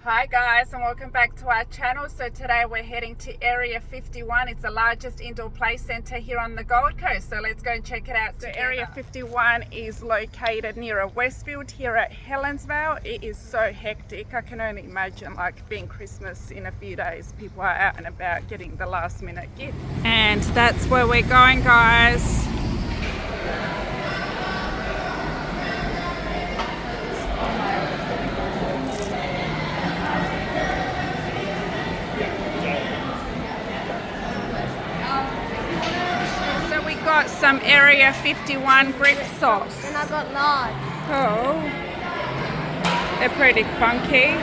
Hi guys, and welcome back to our channel. So today we're heading to Area 51. It's the largest indoor play centre here on the Gold Coast. So let's go and check it out. So Area 51 is located near Westfield here at Helensvale. It is so hectic. I can only imagine like being Christmas in a few days. People are out and about getting the last minute gift. And that's where we're going, guys. Got some Area 51 grip socks. And I got large. Oh, they're pretty funky.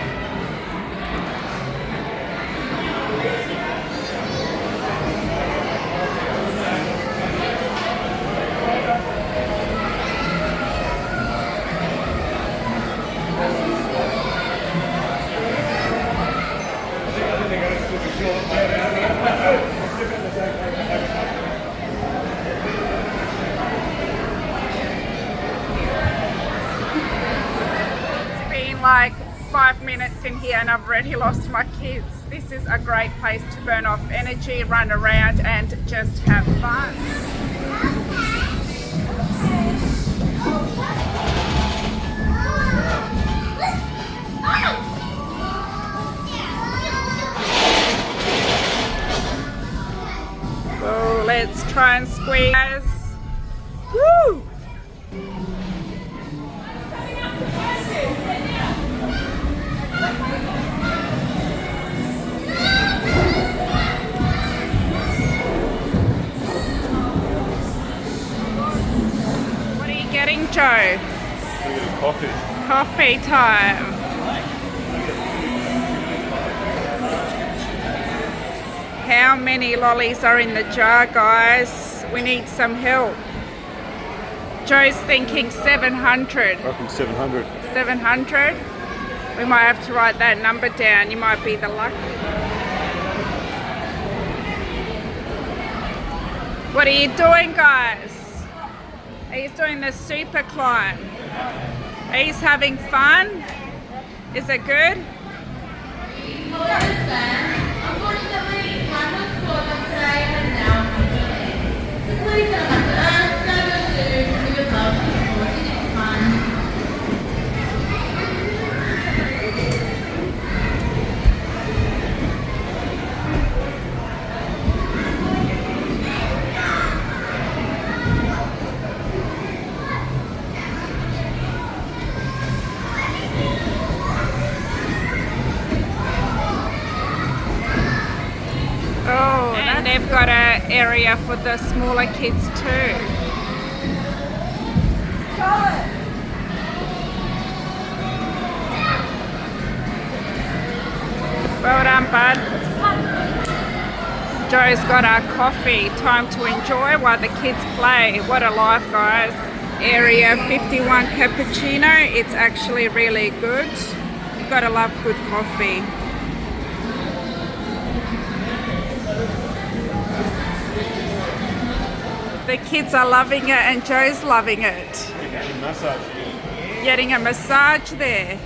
Like 5 minutes in here and I've already lost my kids. This is a great place to burn off energy, run around and just have fun. So let's try and squeeze. Woo! Getting Joe? Coffee. Coffee time. How many lollies are in the jar, guys? We need some help. Joe's thinking 700. I think 700. 700? We might have to write that number down. You might be the lucky. What are you doing, guys? He's doing the super climb. He's having fun. Is it good? Oh, and they've got an area for the smaller kids too. Well done, bud. Joe's got our coffee. Time to enjoy while the kids play. What a life, guys. Area 51 cappuccino. It's actually really good. You've got to love good coffee. The kids are loving it and Joe's loving it. Getting a massage there.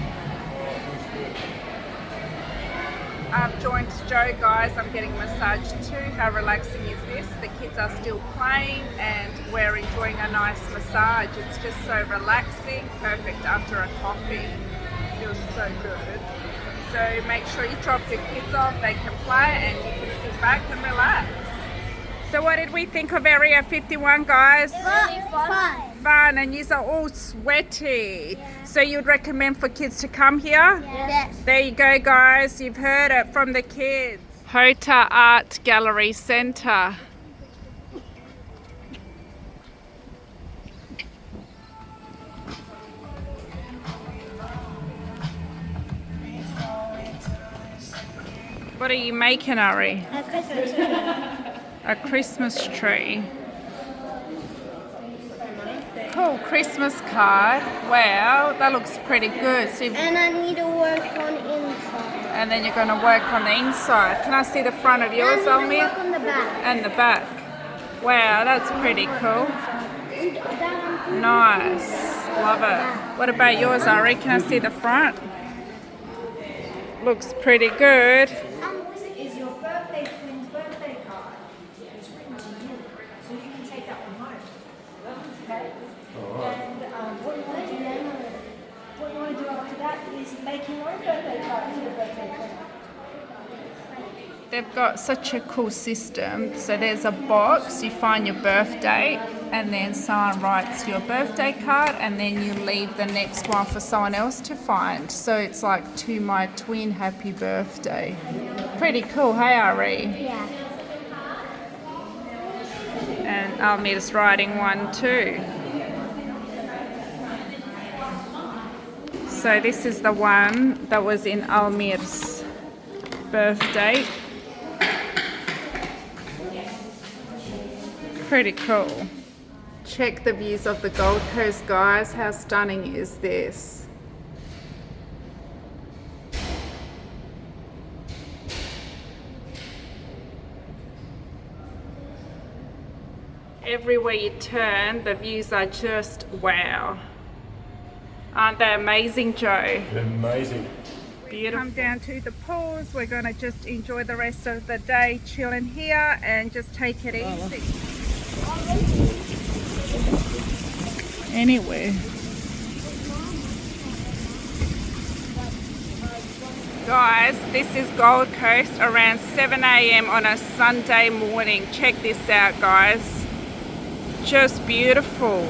I've joined Joe, guys. I'm getting a massage too. How relaxing is this? The kids are still playing and we're enjoying a nice massage. It's just so relaxing, perfect after a coffee. Feels so good. So make sure you drop your kids off, they can play and you can sit back and relax. So what did we think of Area 51, guys? Really fun. Fun, and you are all sweaty. So you'd recommend for kids to come here? Yes. There you go, guys. You've heard it from the kids. HOTA Art Gallery Centre. What are you making, Ari? A Christmas tree. A Christmas tree. Cool Christmas card. Wow, that looks pretty good. So And I need to work on inside. and then you're going to work on the inside. Can I see the front of yours, And Almir? work on the back. And the back. Wow, that's pretty cool. And that one. Nice. Love it. What about yours, Ari? Can I see the front? Looks pretty good. This is your birthday twin's birthday card. It's written to you, so you can take that one home. Okay? And what you want to do after that is make your own birthday card to your birthday twin. They've got such a cool system. So there's a box, you find your birthday, and then someone writes your birthday card, and then you leave the next one for someone else to find. So it's like, to my twin, happy birthday. Pretty cool, hey Ari? Yeah. And Almir's writing one too. So this is the one that was in Almir's birthday. Pretty cool. Check the views of the Gold Coast, guys. How stunning is this? Everywhere you turn, the views are just wow. Aren't they amazing, Joe? Amazing. Beautiful. Come down to the pools. We're going to just enjoy the rest of the day chilling here and just take it easy. Anyway. Guys, this is Gold Coast around 7 a.m. on a Sunday morning. Check this out, guys. Just beautiful.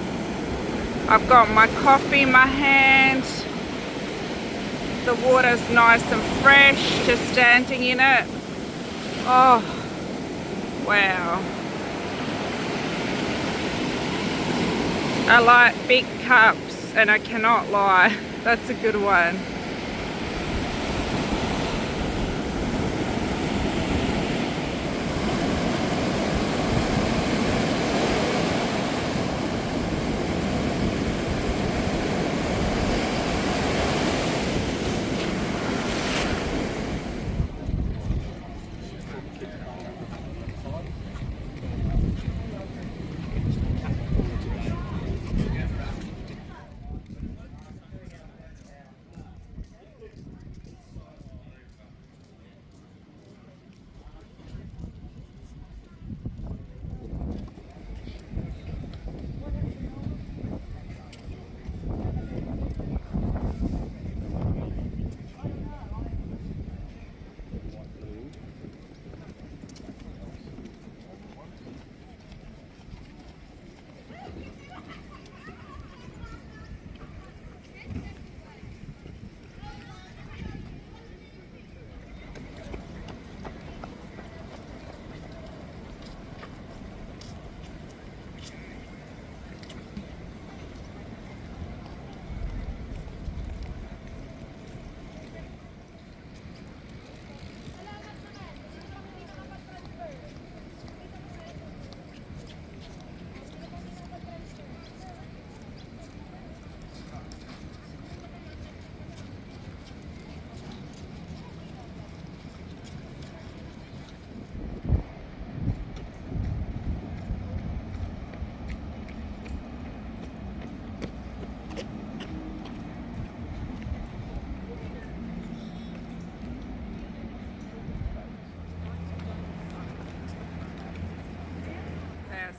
I've got my coffee in my hand. The water's nice and fresh, just standing in it. Oh, wow. I like big cups, and I cannot lie, that's a good one.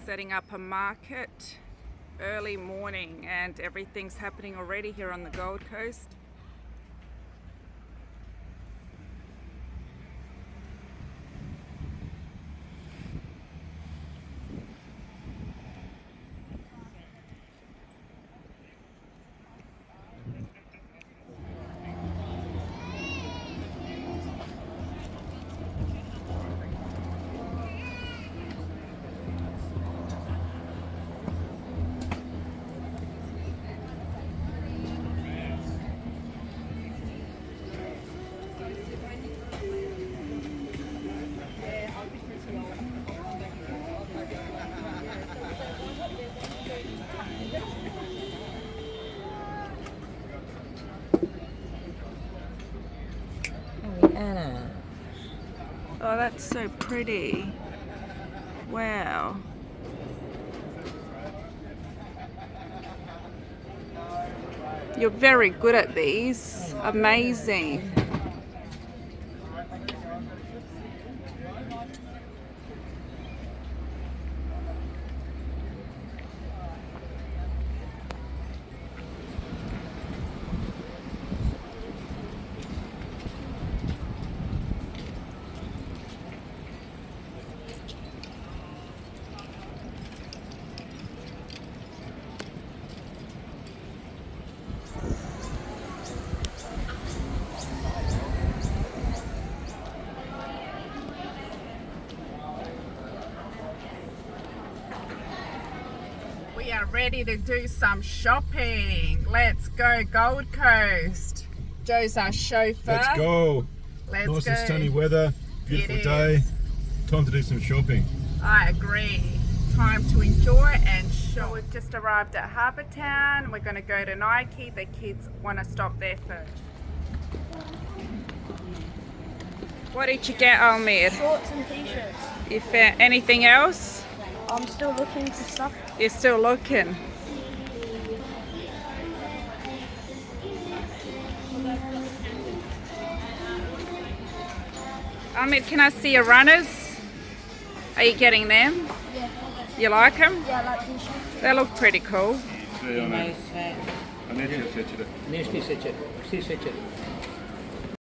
Setting up a market early morning, and everything's happening already here on the Gold Coast. Anna. Oh, that's so pretty. Wow. You're very good at these. Amazing. ready to do some shopping. Let's go Gold Coast. Joe's our chauffeur. Let's go. Let's Nice go. and sunny weather, beautiful It day. is. Time to do some shopping. I agree. Time to enjoy and shop. We've just arrived at Harbour Town. We're going to go to Nike. The kids want to stop there first. What did you get, Almir? Shorts and t-shirts. You found anything else? I'm still looking for stuff. You're still looking. Almir, can I see your runners? Are you getting them? Yeah. You like them? Yeah, I like t-shirts. They look pretty cool. Нещо сече. Нещо и сече. Си сече.